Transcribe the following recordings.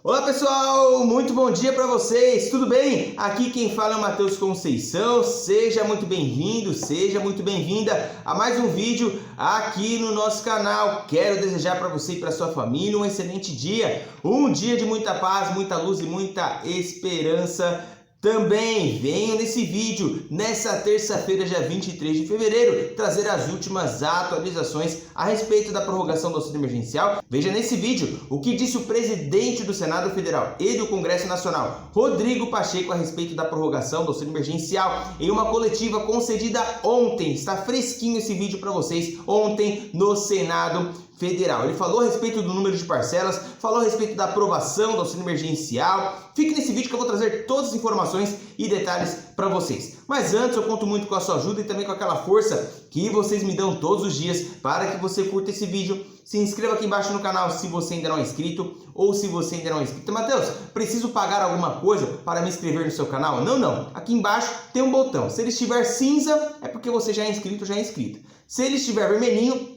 Olá pessoal, muito bom dia para vocês, tudo bem? Aqui quem fala é o Matheus Conceição, seja muito bem-vindo, seja muito bem-vinda a mais um vídeo aqui no nosso canal. Quero desejar para você e para sua família um excelente dia, um dia de muita paz, muita luz e muita esperança. Também venho nesse vídeo, nessa terça-feira, dia 23 de fevereiro, trazer as últimas atualizações a respeito da prorrogação do auxílio emergencial. Veja nesse vídeo o que disse o presidente do Senado Federal e do Congresso Nacional, Rodrigo Pacheco, a respeito da prorrogação do auxílio emergencial em uma coletiva concedida ontem. Está fresquinho esse vídeo para vocês, ontem no Senado Federal. Ele falou a respeito do número de parcelas, falou a respeito da aprovação do auxílio emergencial. Fique nesse vídeo que eu vou trazer todas as informações e detalhes para vocês. Mas antes eu conto muito com a sua ajuda e também com aquela força que vocês me dão todos os dias para que você curta esse vídeo. Se inscreva aqui embaixo no canal se você ainda não é inscrito ou se você ainda não é inscrito. Matheus, preciso pagar alguma coisa para me inscrever no seu canal? Não. Aqui embaixo tem um botão. Se ele estiver cinza, é porque você já é inscrito ou já é inscrita. Se ele estiver vermelhinho,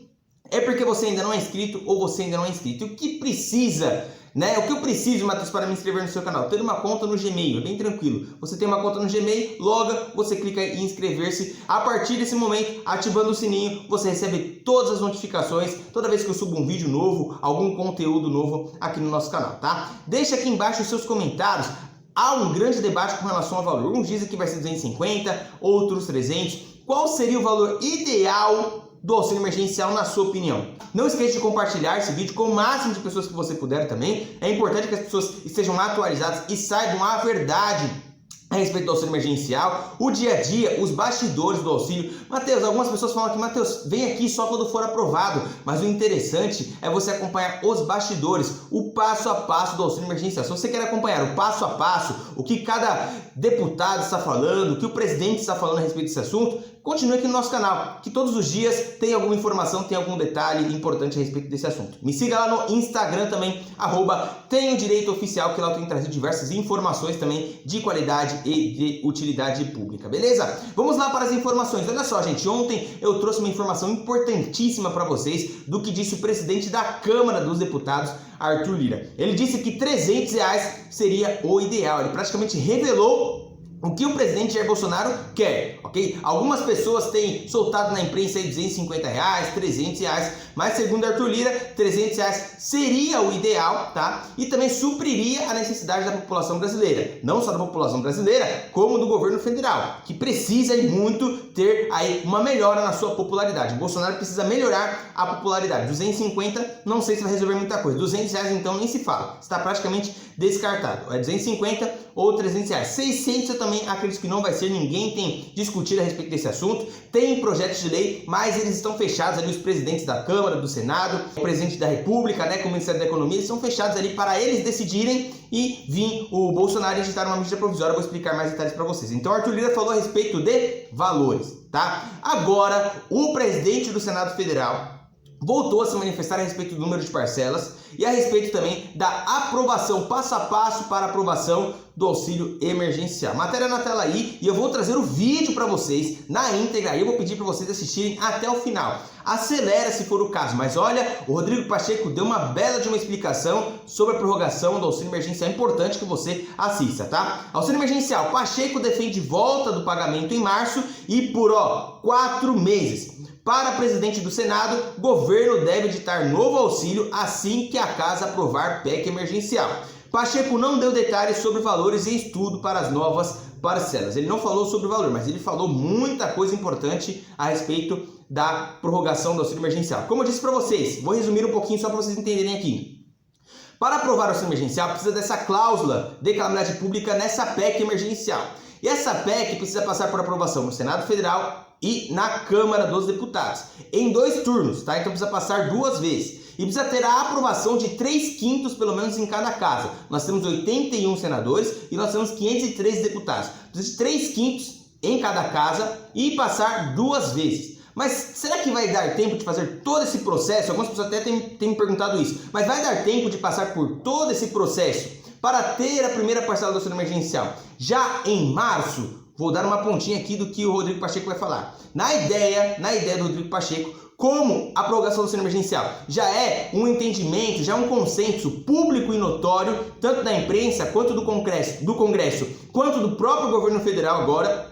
é porque você ainda não é inscrito ou você ainda não é inscrito. O que precisa, né? O que eu preciso, Matheus, para me inscrever no seu canal? Ter uma conta no Gmail, é bem tranquilo. Você tem uma conta no Gmail, loga, você clica em inscrever-se. A partir desse momento, ativando o sininho, você recebe todas as notificações toda vez que eu subo um vídeo novo, algum conteúdo novo aqui no nosso canal, tá? Deixa aqui embaixo os seus comentários. Há um grande debate com relação ao valor. Uns dizem que vai ser 250, outros 300. Qual seria o valor ideal do auxílio emergencial, na sua opinião? Não esqueça de compartilhar esse vídeo com o máximo de pessoas que você puder também. É importante que as pessoas estejam atualizadas e saibam a verdade a respeito do auxílio emergencial, o dia a dia, os bastidores do auxílio. Matheus, algumas pessoas falam que, Matheus, vem aqui só quando for aprovado, mas o interessante é você acompanhar os bastidores, o passo a passo do auxílio emergencial. Se você quer acompanhar o passo a passo, o que cada deputado está falando, o que o presidente está falando a respeito desse assunto, continue aqui no nosso canal, que todos os dias tem alguma informação, tem algum detalhe importante a respeito desse assunto. Me siga lá no Instagram também, @TenhoDireitoOficial, que lá eu tenho trazido diversas informações também de qualidade e de utilidade pública, beleza? Vamos lá para as informações. Olha só, gente, ontem eu trouxe uma informação importantíssima para vocês do que disse o presidente da Câmara dos Deputados, Arthur Lira. Ele disse que R$300 seria o ideal. Ele praticamente revelou o que o presidente Jair Bolsonaro quer, ok? Algumas pessoas têm soltado na imprensa aí R$250, R$300, mas segundo Arthur Lira, R$300 seria o ideal, tá? E também supriria a necessidade da população brasileira. Não só da população brasileira, como do governo federal, que precisa muito ter aí uma melhora na sua popularidade. O Bolsonaro precisa melhorar a popularidade. 250, não sei se vai resolver muita coisa. R$200, então, nem se fala. Está praticamente descartado. É 250 ou R$300. 600 eu também acredito que não vai ser. Ninguém tem discutido a respeito desse assunto. Tem projetos de lei, mas eles estão fechados ali, os presidentes da Câmara, do Senado, o presidente da República, né, com o Ministério da Economia, eles são fechados ali para eles decidirem e vir o Bolsonaro editar uma medida provisória. Eu vou explicar mais detalhes para vocês. Então, Arthur Lira falou a respeito de valores, tá? Agora, o presidente do Senado Federal voltou a se manifestar a respeito do número de parcelas e a respeito também da aprovação, passo a passo para a aprovação do auxílio emergencial. Matéria na tela aí, e eu vou trazer o vídeo para vocês na íntegra. Eu vou pedir para vocês assistirem até o final. Acelera se for o caso, mas olha, o Rodrigo Pacheco deu uma bela de uma explicação sobre a prorrogação do auxílio emergencial. É importante que você assista, tá? Auxílio emergencial, Pacheco defende volta do pagamento em março e por 4 meses. Para presidente do Senado, governo deve editar novo auxílio assim que a casa aprovar PEC emergencial. Pacheco não deu detalhes sobre valores e estudo para as novas parcelas. Ele não falou sobre o valor, mas ele falou muita coisa importante a respeito da prorrogação do auxílio emergencial. Como eu disse para vocês, vou resumir um pouquinho só para vocês entenderem aqui. Para aprovar o auxílio emergencial, precisa dessa cláusula de calamidade pública nessa PEC emergencial. E essa PEC precisa passar por aprovação no Senado Federal e na Câmara dos Deputados, em 2 turnos, tá? Então precisa passar 2 vezes. E precisa ter a aprovação de 3/5 pelo menos em cada casa. Nós temos 81 senadores e nós temos 503 deputados. Precisa de 3/5 em cada casa e passar 2 vezes. Mas será que vai dar tempo de fazer todo esse processo? Algumas pessoas até têm me perguntado isso. Mas vai dar tempo de passar por todo esse processo para ter a primeira parcela do auxílio emergencial já em março vou dar uma pontinha aqui do que o Rodrigo Pacheco vai falar. Na ideia do Rodrigo Pacheco, como a prorrogação do auxílio emergencial já é um entendimento, já é um consenso público e notório, tanto da imprensa quanto do Congresso, quanto do próprio governo federal agora,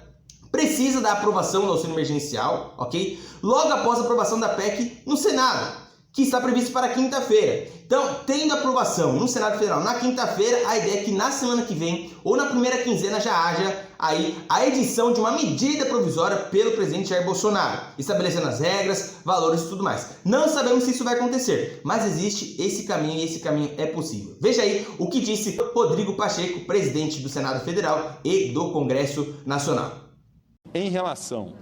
precisa da aprovação do auxílio emergencial, ok? Logo após a aprovação da PEC no Senado, que está previsto para quinta-feira. Então, tendo aprovação no Senado Federal na quinta-feira, a ideia é que na semana que vem, ou na primeira quinzena, já haja aí a edição de uma medida provisória pelo presidente Jair Bolsonaro, estabelecendo as regras, valores e tudo mais. Não sabemos se isso vai acontecer, mas existe esse caminho e esse caminho é possível. Veja aí o que disse Rodrigo Pacheco, presidente do Senado Federal e do Congresso Nacional. Em relação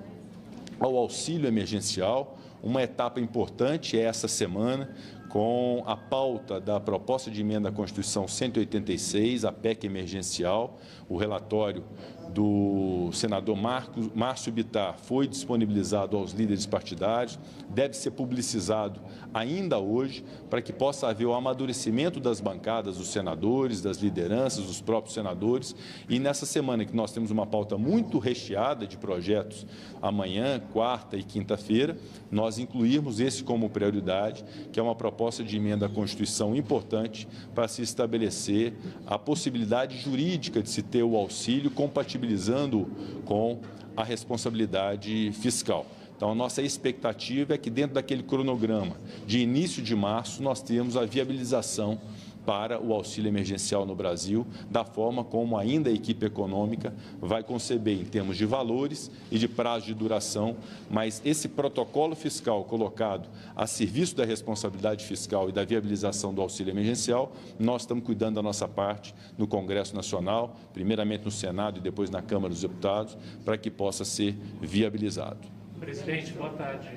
ao auxílio emergencial, uma etapa importante é essa semana, com a pauta da proposta de emenda à Constituição 186, a PEC emergencial. O relatório do senador Márcio Bittar foi disponibilizado aos líderes partidários, deve ser publicizado ainda hoje, para que possa haver o amadurecimento das bancadas, dos senadores, das lideranças, dos próprios senadores. E nessa semana que nós temos uma pauta muito recheada de projetos, amanhã, quarta e quinta-feira, nós incluirmos esse como prioridade, que é uma proposta de emenda à Constituição importante para se estabelecer a possibilidade jurídica de se ter o auxílio compatibilizando com a responsabilidade fiscal. Então, a nossa expectativa é que dentro daquele cronograma de início de março, nós temos a viabilização para o auxílio emergencial no Brasil, da forma como ainda a equipe econômica vai conceber em termos de valores e de prazo de duração, mas esse protocolo fiscal colocado a serviço da responsabilidade fiscal e da viabilização do auxílio emergencial, nós estamos cuidando da nossa parte no Congresso Nacional, primeiramente no Senado e depois na Câmara dos Deputados, para que possa ser viabilizado. Presidente, boa tarde.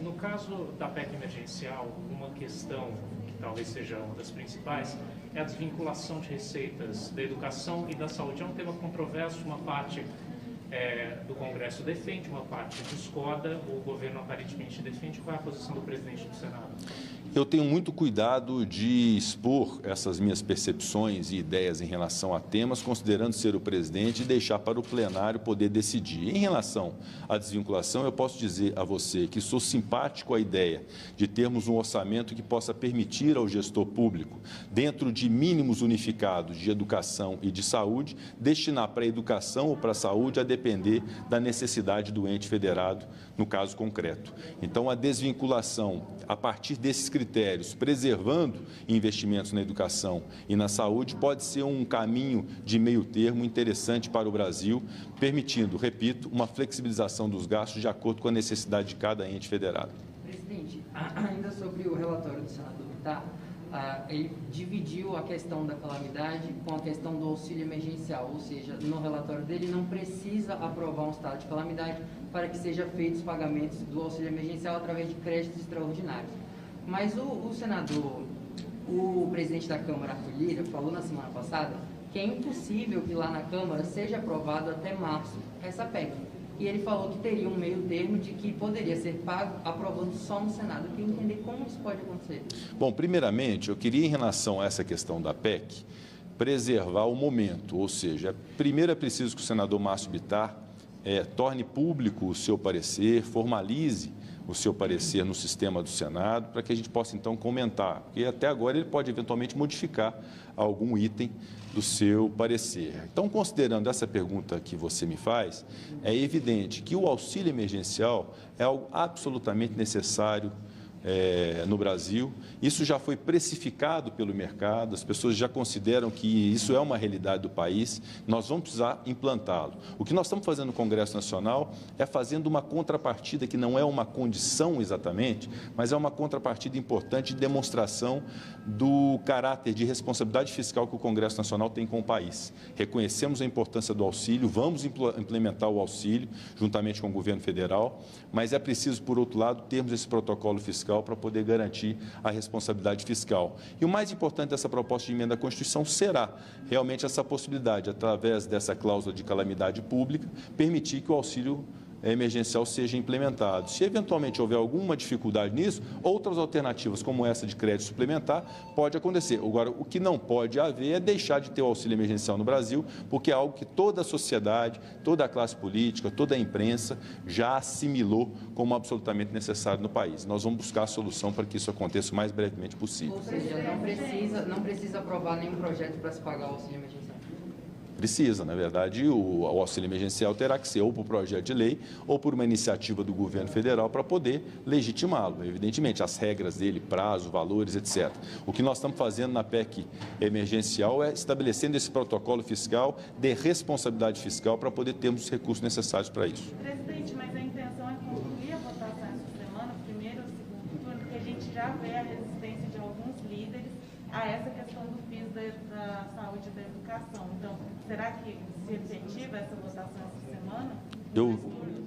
No caso da PEC emergencial, uma questão que talvez seja uma das principais é a desvinculação de receitas da educação e da saúde. É um tema controverso, uma parte do Congresso defende, uma parte discorda, o governo aparentemente defende. Qual é a posição do presidente do Senado? Eu tenho muito cuidado de expor essas minhas percepções e ideias em relação a temas, considerando ser o presidente e deixar para o plenário poder decidir. Em relação à desvinculação, eu posso dizer a você que sou simpático à ideia de termos um orçamento que possa permitir ao gestor público, dentro de mínimos unificados de educação e de saúde, destinar para a educação ou para a saúde a depender da necessidade do ente federado, no caso concreto. Então, a desvinculação, a partir desses critérios, preservando investimentos na educação e na saúde, pode ser um caminho de meio termo interessante para o Brasil, permitindo, repito, uma flexibilização dos gastos de acordo com a necessidade de cada ente federado. Presidente, ainda sobre o relatório do senador Bittar, ele dividiu a questão da calamidade com a questão do auxílio emergencial, ou seja, no relatório dele não precisa aprovar um estado de calamidade para que sejam feitos os pagamentos do auxílio emergencial através de créditos extraordinários. Mas o senador, o presidente da Câmara, Arthur Lira, falou na semana passada que é impossível que lá na Câmara seja aprovado até março essa PEC. E ele falou que teria um meio termo de que poderia ser pago aprovando só no Senado. Eu queria entender como isso pode acontecer. Bom, primeiramente, eu queria, em relação a essa questão da PEC, preservar o momento, ou seja, primeiro é preciso que o senador Márcio Bittar torne público o seu parecer, formalize o seu parecer no sistema do Senado, para que a gente possa, então, comentar. Porque até agora ele pode, eventualmente, modificar algum item do seu parecer. Então, considerando essa pergunta que você me faz, é evidente que o auxílio emergencial é algo absolutamente necessário no Brasil. Isso já foi precificado pelo mercado, as pessoas já consideram que isso é uma realidade do país, nós vamos precisar implantá-lo. O que nós estamos fazendo no Congresso Nacional é fazendo uma contrapartida que não é uma condição exatamente, mas é uma contrapartida importante de demonstração do caráter de responsabilidade fiscal que o Congresso Nacional tem com o país. Reconhecemos a importância do auxílio, vamos implementar o auxílio juntamente com o governo federal, mas é preciso, por outro lado, termos esse protocolo fiscal para poder garantir a responsabilidade fiscal. E o mais importante dessa proposta de emenda à Constituição será realmente essa possibilidade, através dessa cláusula de calamidade pública, permitir que o auxílio emergencial seja implementado. Se eventualmente houver alguma dificuldade nisso, outras alternativas, como essa de crédito suplementar, pode acontecer. Agora, o que não pode haver é deixar de ter o auxílio emergencial no Brasil, porque é algo que toda a sociedade, toda a classe política, toda a imprensa já assimilou como absolutamente necessário no país. Nós vamos buscar a solução para que isso aconteça o mais brevemente possível. Ou seja, não precisa aprovar nenhum projeto para se pagar o auxílio emergencial? Precisa, na verdade, o auxílio emergencial terá que ser ou por projeto de lei ou por uma iniciativa do governo federal para poder legitimá-lo. Evidentemente, as regras dele, prazo, valores, etc. O que nós estamos fazendo na PEC emergencial é estabelecendo esse protocolo fiscal de responsabilidade fiscal para poder termos os recursos necessários para isso. Presidente, mas a intenção é concluir a votação essa semana, primeiro ou segundo turno, porque a gente já vê a resistência de alguns líderes a essa questão do PIS da saúde e da educação. Então, será que se efetiva essa votação essa semana?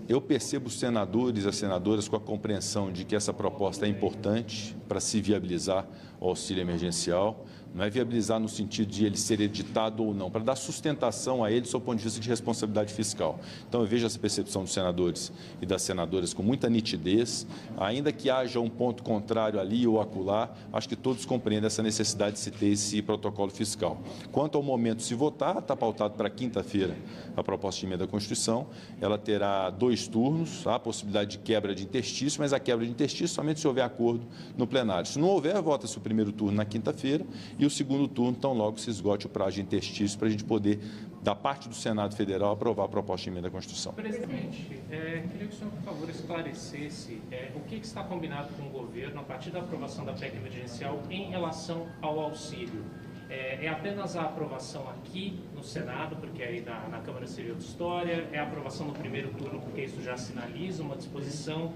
Eu percebo os senadores e as senadoras com a compreensão de que essa proposta é importante para se viabilizar o auxílio emergencial. Não é viabilizar no sentido de ele ser editado ou não, para dar sustentação a ele do seu ponto de vista de responsabilidade fiscal. Então, eu vejo essa percepção dos senadores e das senadoras com muita nitidez. Ainda que haja um ponto contrário ali ou acolá, acho que todos compreendem essa necessidade de se ter esse protocolo fiscal. Quanto ao momento de se votar, está pautado para quinta-feira a proposta de emenda à Constituição. Ela terá 2 turnos, há a possibilidade de quebra de interstício, mas a quebra de interstício somente se houver acordo no plenário. Se não houver, vota-se o primeiro turno na quinta-feira e o segundo turno, tão logo se esgote o prazo de interstício para a gente poder, da parte do Senado Federal, aprovar a proposta de emenda à Constituição. Presidente, queria que o senhor, por favor, esclarecesse o que está combinado com o governo a partir da aprovação da PEC emergencial em relação ao auxílio. É apenas a aprovação aqui no Senado, porque aí na Câmara seria outra história, é a aprovação no primeiro turno, porque isso já sinaliza uma disposição.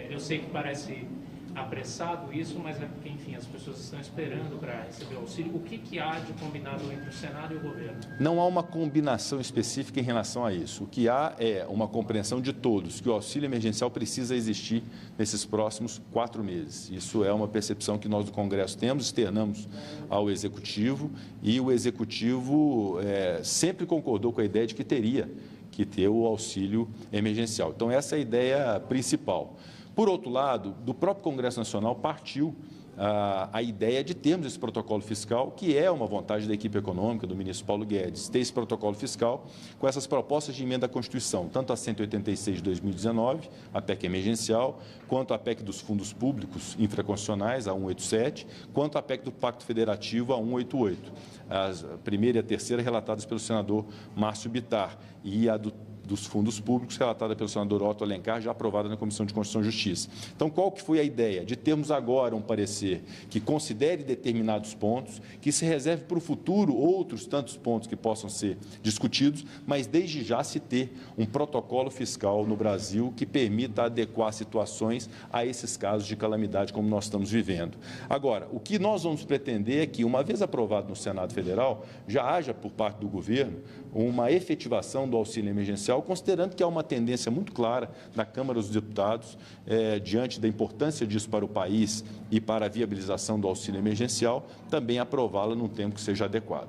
Eu sei que parece apressado isso, mas é porque, enfim, as pessoas estão esperando para receber o auxílio. O que há de combinado entre o Senado e o governo? Não há uma combinação específica em relação a isso. O que há é uma compreensão de todos que o auxílio emergencial precisa existir nesses próximos 4 meses. Isso é uma percepção que nós do Congresso temos, externamos ao Executivo, e o Executivo sempre concordou com a ideia de que teria que ter o auxílio emergencial. Então, essa é a ideia principal. Por outro lado, do próprio Congresso Nacional partiu a ideia de termos esse protocolo fiscal, que é uma vontade da equipe econômica do ministro Paulo Guedes, ter esse protocolo fiscal com essas propostas de emenda à Constituição, tanto a 186 de 2019, a PEC emergencial, quanto a PEC dos fundos públicos infraconstitucionais, a 187, quanto a PEC do Pacto Federativo, a 188. A primeira e a terceira relatadas pelo senador Márcio Bittar e a dos fundos públicos, relatada pelo senador Otto Alencar, já aprovada na Comissão de Constituição e Justiça. Então, qual que foi a ideia? De termos agora um parecer que considere determinados pontos, que se reserve para o futuro outros tantos pontos que possam ser discutidos, mas desde já se ter um protocolo fiscal no Brasil que permita adequar situações a esses casos de calamidade como nós estamos vivendo. Agora, o que nós vamos pretender é que, uma vez aprovado no Senado Federal, já haja por parte do governo uma efetivação do auxílio emergencial, considerando que há uma tendência muito clara na Câmara dos Deputados, diante da importância disso para o país e para a viabilização do auxílio emergencial, também aprová-la num tempo que seja adequado.